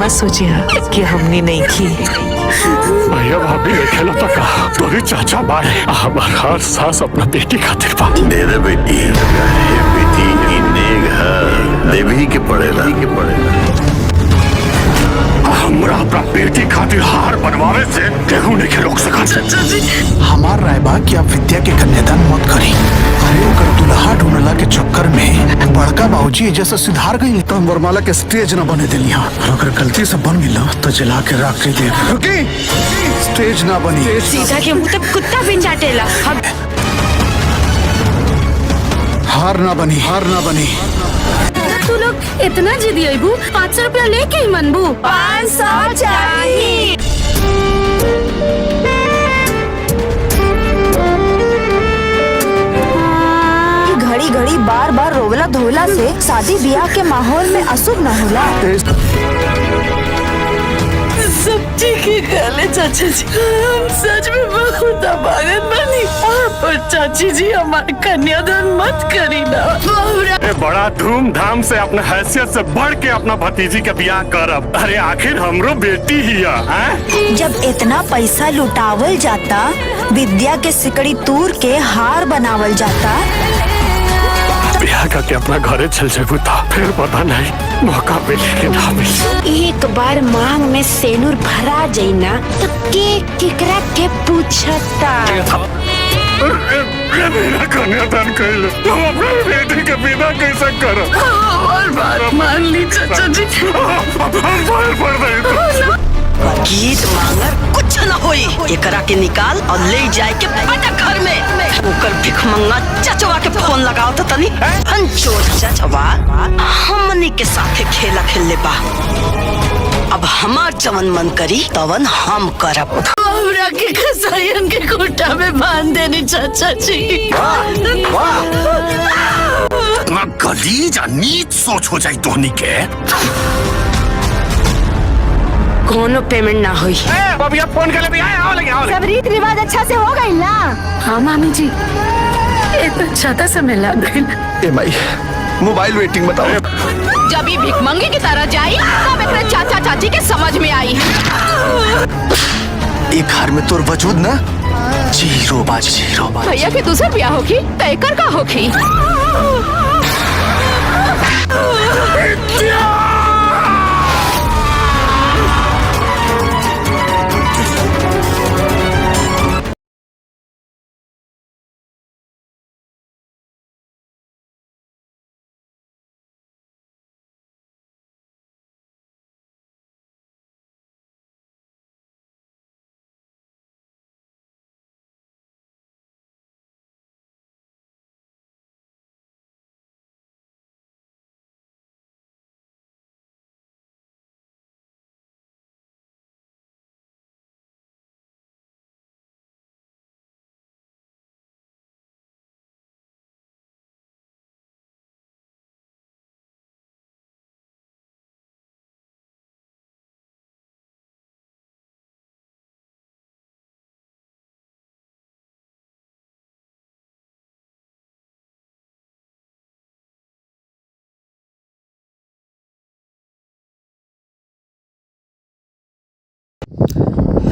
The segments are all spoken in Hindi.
मत सोचिए कि हमने नहीं की। भैया भाभी ने खेला तो कहा तोरी चाचा बाड़े हमार हर सास अपना बेटी खातिर बा। दे दे बेटी, बेटी नेग है देवी के पड़ेला हमरा अपना बेटी खातिर हार बनवावे से केहू नहीं के रोक सका। हमार राय बा कि आप विद्या के कन्यादान मत करी। अरे ओकर दुल्हा ढूंढला के चक्कर में बड़का बाबूजी जैसे सुधार गई तो हम वरमाला के स्टेज न बने दिलिया और अगर गलती से बन गई तो जला के रख के दे। रुकी, स्टेज ना बनी। सीधा के मुंह तक कुत्ता भी चाटेला। हार ना बनी। तू लोग इतना जिदी आईबू, 500 रुपया लेके ही मनबू। 500 चाहिए। घड़ी बार रोवला धोवला से शादी ब्याह के माहौल में अशुभ न होला। सब ठीक है कहले चाचा जी, हम सच में बहुत अभागन बनी। पर चाची जी हमारे कन्यादान मत करी ना। बड़ा धूमधाम से अपने हैसियत से बढ़ के अपना भतीजी का ब्याह करब। अरे आखिर हमरो बेटी ही है। जब इतना पैसा लुटावल जाता, विद्या के सिकड़ी तूर के हार बनावल जाता। ब्याह करके अपना घरे चल जाबू था, फिर पता नहीं मौका मिले कि ना मिले। एक बार मांग में सेनुर भरा जाई ना तो केकरा के पूछता। मेरा कन्यादान कर लो, तुम अपने बेटी के बिना कैसे करो। और बात मान ली चाचा जी। गीत मांगर कुछ न होई। एकरा के निकाल और ले जाए के पटक घर में। ओकर भिख मंगा चचवा के फोन लगाओ तो तनी अंचोर चचवा हमनी के साथे खेला खेलले बा। अब हमार जवन मन करी तवन हम करब। हमरा के कसाईयन के खूंटा में बांध देनी चाचा जी। गलीज नीच सोच हो जाए धोनी के। कोनो पेमेंट ना हुई। फोन कर ले भी आओ। सब रीत रिवाज अच्छा से हो गई ना। हाँ मामी जी, ये तो अच्छा से मिला गई। माई मोबाइल वेटिंग बताओ। जब ये भिख मंगी की तरह जाई तब एकरे चाचा चाची के समझ में आई। एक घर में तोर वजूद ना जीरो बाज। भैया के दूसर ब्याह होगी तो एकर का होगी।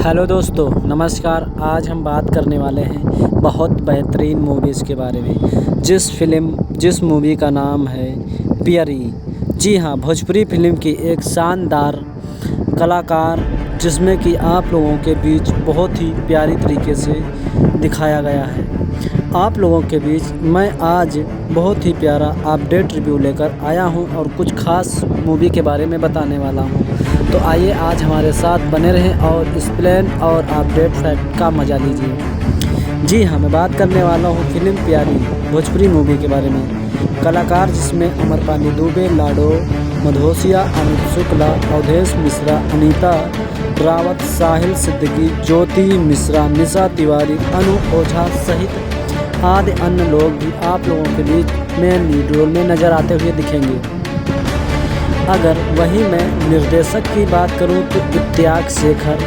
हेलो दोस्तों, नमस्कार। आज हम बात करने वाले हैं बहुत बेहतरीन मूवीज़ के बारे में। जिस मूवी का नाम है प्यारी। जी हाँ, भोजपुरी फिल्म की एक शानदार कलाकार जिसमें कि आप लोगों के बीच बहुत ही प्यारी तरीके से दिखाया गया है। आप लोगों के बीच मैं आज बहुत ही प्यारा अपडेट रिव्यू लेकर आया हूं और कुछ खास मूवी के बारे में बताने वाला हूं। तो आइए आज हमारे साथ बने रहें और एक्सप्लेन और अपडेट फैक्ट का मज़ा लीजिए। जी हाँ, मैं बात करने वाला हूं फिल्म प्यारी भोजपुरी मूवी के बारे में। कलाकार जिसमें अमरपाली दुबे, लाडो मधोसिया, अमित शुक्ला, अवधेश मिश्रा, अनीता रावत, साहिल सिद्दीकी, ज्योति मिश्रा, निशा तिवारी, अनु ओझा सहित आदि अन्य लोग भी आप लोगों के बीच मेन लीड रोल में नज़र आते हुए दिखेंगे। अगर वहीं मैं निर्देशक की बात करूं तो इत्याग शेखर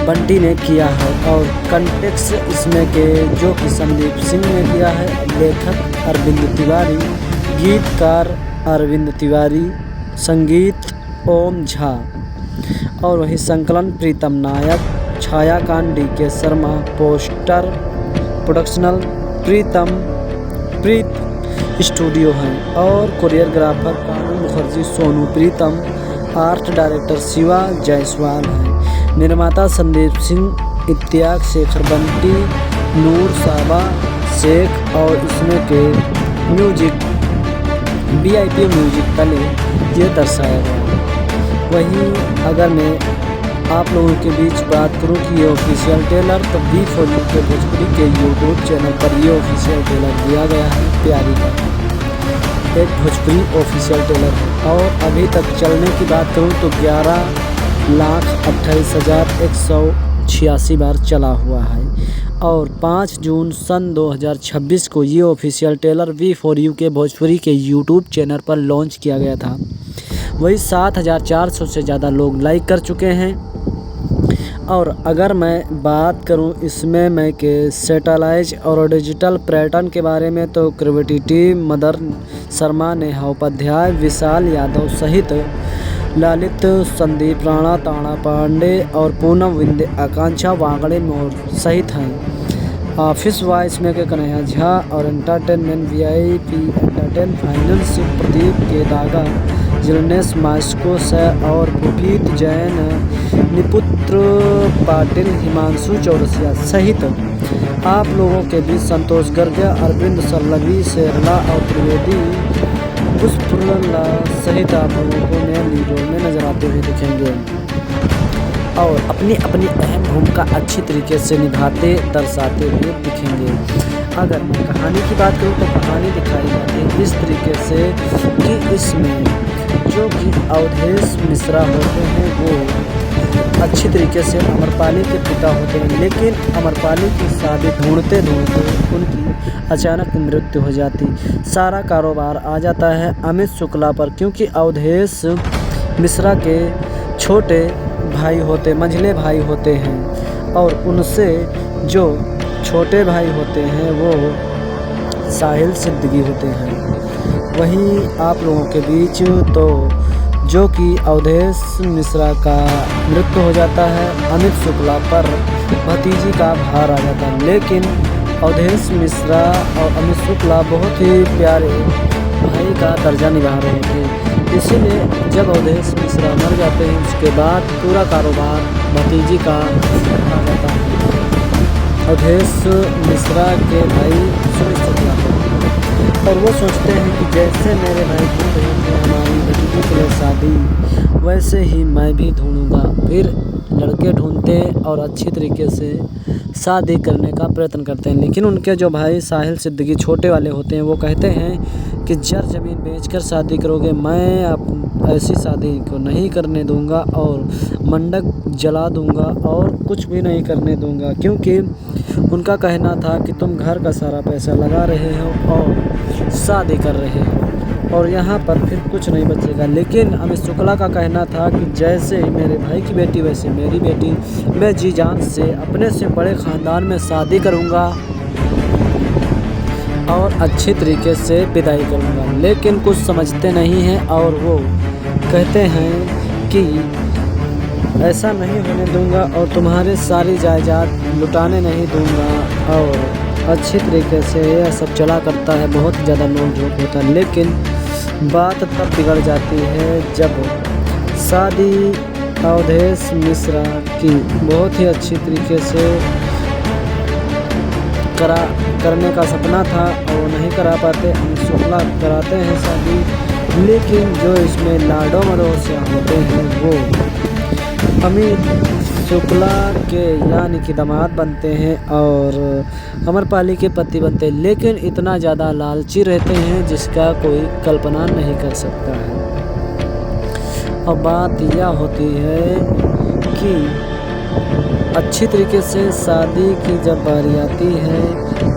बंटी ने किया है और कंटेक्स्ट इसमें के जो कि संदीप सिंह ने किया है। लेखक अरविंद तिवारी, गीतकार अरविंद तिवारी, संगीत ओम झा और वही संकलन प्रीतम नायक, छायाकांत DK शर्मा, पोस्टर प्रोडक्शनल प्रीत स्टूडियो हैं और कोरियोग्राफर कानून मुखर्जी, सोनू प्रीतम, आर्ट डायरेक्टर शिवा जायसवाल हैं, निर्माता संदीप सिंह, इत्याग शेखर बंटी, नूर साबा शेख और इसमें के म्यूजिक VIP म्यूजिक तले ये दर्शाया गया। वहीं अगर मैं आप लोगों के बीच बात करूं कि ये ऑफिशियल ट्रेलर तो V4U के भोजपुरी के YouTube चैनल पर ये ऑफिशियल ट्रेलर दिया गया है। प्यारी का एक भोजपुरी ऑफिशियल ट्रेलर है और अभी तक चलने की बात करूं तो 11,28,186 बार चला हुआ है और 5 जून सन 2026 को ये ऑफिशियल ट्रेलर V4U के भोजपुरी के YouTube चैनल पर लॉन्च किया गया था। वही 7,400 से ज़्यादा लोग लाइक कर चुके हैं। और अगर मैं बात करूं इसमें मैं के सैटेलाइट और डिजिटल पैटर्न के बारे में तो क्रिएटिविटी मदर शर्मा, नेहा उपाध्याय, विशाल यादव सहित ललित, संदीप राणा, ताना पांडे और पूनम विंदे, आकांक्षा वांगड़े मोर सहित हैं। ऑफिस वॉइस में के कन्हैया झा और entertainment VIP entertain finance Pradeep के दागा, जिलनेस मास्को से और पुपीत जैन, निपुत्र पाटिल, हिमांशु चौरसिया सहित आप लोगों के बीच संतोष गर्ग, अरविंद सल्लवी, शेरला और त्रिवेदी पुष्पला सहित आप लोगों को नए लीड रोल में नजर आते हुए दिखेंगे और अपनी अपनी अहम भूमिका अच्छी तरीके से निभाते दर्शाते हुए दिखेंगे। अगर मैं कहानी की बात करूँ तो कहानी दिखाई जाती है इस तरीके से कि इसमें जो कि अवधेश मिश्रा होते हैं वो अच्छी तरीके से अमरपाली के पिता होते हैं, लेकिन अमरपाली की शादी ढूंढते ढूंढते उनकी अचानक मृत्यु हो जाती। सारा कारोबार आ जाता है अमित शुक्ला पर, क्योंकि अवधेश मिश्रा के छोटे भाई होते, मंझले भाई होते हैं और उनसे जो छोटे भाई होते हैं वो साहिल सिद्दीकी होते हैं। वहीं आप लोगों के बीच तो जो कि अवधेश मिश्रा का मृत्यु हो जाता है, अमित शुक्ला पर भतीजी का भार आ जाता है, लेकिन अवधेश मिश्रा और अमित शुक्ला बहुत ही प्यारे भाई का दर्जा निभा रहे थे। इसीलिए जब अवधेश मिश्रा मर जाते हैं उसके बाद पूरा कारोबार भतीजी का आ जाता है। अवधेश मिश्रा के भाई सुमित शुक्ला और वो सोचते हैं कि जैसे मेरे भाई ढूंढ रहे थे हमारी भतीजी के लिए शादी, वैसे ही मैं भी ढूंढूंगा। फिर लड़के ढूंढते और अच्छी तरीके से शादी करने का प्रयत्न करते हैं, लेकिन उनके जो भाई साहिल सिद्दीकी छोटे वाले होते हैं वो कहते हैं कि जर ज़मीन बेचकर शादी करोगे, मैं ऐसी शादी को नहीं करने दूंगा और मंडप जला दूंगा और कुछ भी नहीं करने दूंगा, क्योंकि उनका कहना था कि तुम घर का सारा पैसा लगा रहे हो और शादी कर रहे हो और यहाँ पर फिर कुछ नहीं बचेगा। लेकिन अमित शुक्ला का कहना था कि जैसे मेरे भाई की बेटी वैसे मेरी बेटी, मैं जी जान से अपने से बड़े ख़ानदान में शादी करूँगा और अच्छी तरीके से विदाई करूँगा। लेकिन कुछ समझते नहीं हैं और वो कहते हैं कि ऐसा नहीं होने दूंगा और तुम्हारे सारी जायदाद लुटाने नहीं दूंगा। और अच्छी तरीके से यह सब चला करता है, बहुत ज़्यादा नोक झोंक होता है। लेकिन बात तब बिगड़ जाती है जब शादी अवधेश मिश्रा की बहुत ही अच्छी तरीके से करने का सपना था और वो नहीं करा पाते। अमित शुक्ला कराते हैं शादी, लेकिन जो इसमें लाडो मदोसिया होते हैं वो अमित शुक्ला के यानी कि दामाद बनते हैं और अमरपाली के पति बनते हैं, लेकिन इतना ज़्यादा लालची रहते हैं जिसका कोई कल्पना नहीं कर सकता है। और बात यह होती है कि अच्छी तरीके से शादी की जब बारी आती है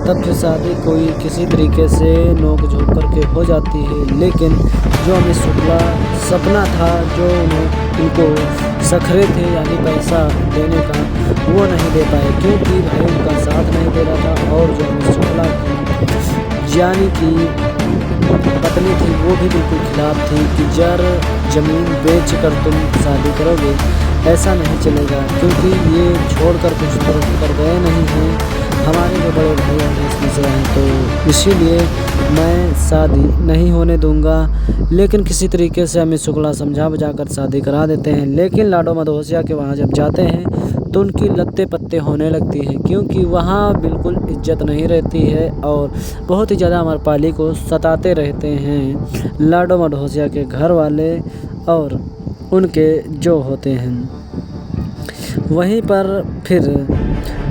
तब जो शादी कोई किसी तरीके से नोक झोंक करके हो जाती है, लेकिन जो अमित शुक्ला सपना था जो उनको सखरे थे यानी पैसा देने का, वो नहीं दे पाए क्योंकि भाई उनका साथ नहीं दे रहा था। और जो अमित शुक्ला की यानी कि पत्नी थी वो भी बिल्कुल खिलाफ थी कि जर ज़मीन बेच कर तुम शादी करोगे, ऐसा नहीं चलेगा, क्योंकि ये छोड़कर कुछ तरफ कर गए नहीं हैं। हमारे जो बड़े भाई अवधेश मिश्रा हैं, तो इसीलिए मैं शादी नहीं होने दूंगा। लेकिन किसी तरीके से अमित शुक्ला समझा बुझा कर शादी करा देते हैं। लेकिन लाडो मधोसिया के वहाँ जब जाते हैं तो उनकी लत्ते पत्ते होने लगती हैं, क्योंकि वहाँ बिल्कुल इज्जत नहीं रहती है और बहुत ही ज़्यादा अमरपाली को सताते रहते हैं लाडो मधोसिया के घर वाले और उनके जो होते हैं। वहीं पर फिर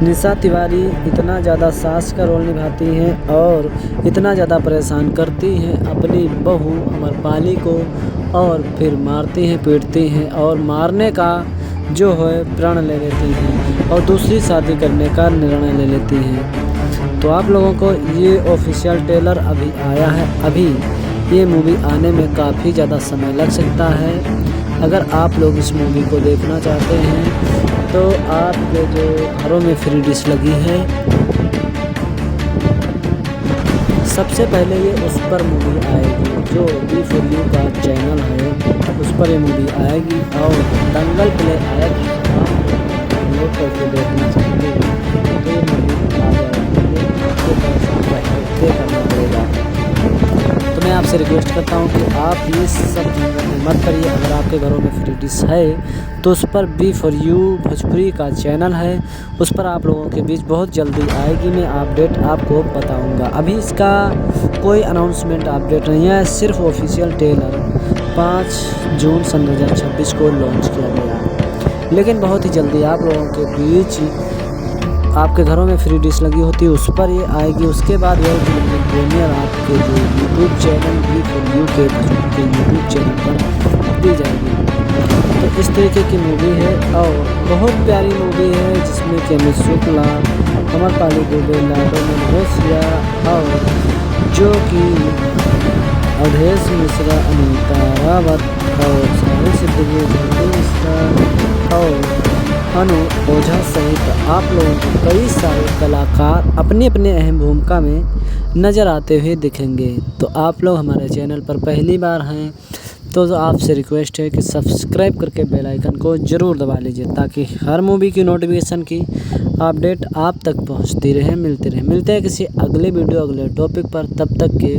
निशा तिवारी इतना ज़्यादा सास का रोल निभाती हैं और इतना ज़्यादा परेशान करती हैं अपनी बहू अमरपाली को, और फिर मारती हैं, पीटती हैं और मारने का जो है प्रण ले लेती हैं और दूसरी शादी करने का निर्णय ले लेती हैं। तो आप लोगों को ये ऑफिशियल ट्रेलर अभी आया है, अभी ये मूवी आने में काफ़ी ज़्यादा समय लग सकता है। अगर आप लोग इस मूवी को देखना चाहते हैं तो आपके जो घरों में फ्री डिश लगी है, सबसे पहले ये उस पर मूवी आएगी जो B4U का चैनल है, उस पर ये मूवी आएगी और दंगल प्ले आएगी। आप डाउनलोड करके देखना चाहेंगे तो ये मूवी आ जाएगी, आपको पैसा पहले पे करना पड़ेगा। तो मैं आपसे रिक्वेस्ट करता हूँ कि आप ये सब झंझट में मत करिए। अगर आपके घरों में फ्री डिश है तो उस पर B4U भोजपुरी का चैनल है, उस पर आप लोगों के बीच बहुत जल्दी आएगी, मैं अपडेट आपको बताऊंगा। अभी इसका कोई अनाउंसमेंट अपडेट नहीं है, सिर्फ ऑफिशियल ट्रेलर 5 जून सन 2026 को लॉन्च किया गया। लेकिन बहुत ही जल्दी आप लोगों के बीच आपके घरों में फ्री डिश लगी होती है उस पर ये आएगी। उसके बाद यह प्रीमियर आपके जो यूट्यूब चैनल B4U के यूट्यूब चैनल पर दी जाएगी। तो इस तरीके की मूवी है और बहुत प्यारी मूवी है, जिसमें कि अमित शुक्ला, अमरपाली दुबे, लाडो मधोसिया और जो कि अवधेश मिश्रा, अनीता रावत और साहिल सिद्दीकी, झंडू मिश्रा और अनु ओझा सहित आप लोगों को कई सारे कलाकार अपनी अपनी अहम भूमिका में नज़र आते हुए दिखेंगे। तो आप लोग हमारे चैनल पर पहली बार हैं तो आपसे रिक्वेस्ट है कि सब्सक्राइब करके बेल आइकन को ज़रूर दबा लीजिए, ताकि हर मूवी की नोटिफिकेशन की अपडेट आप तक पहुंचती रहे, मिलते हैं किसी अगले वीडियो अगले टॉपिक पर। तब तक के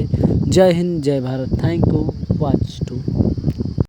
जय हिंद, जय Bharat. Thank you watch to.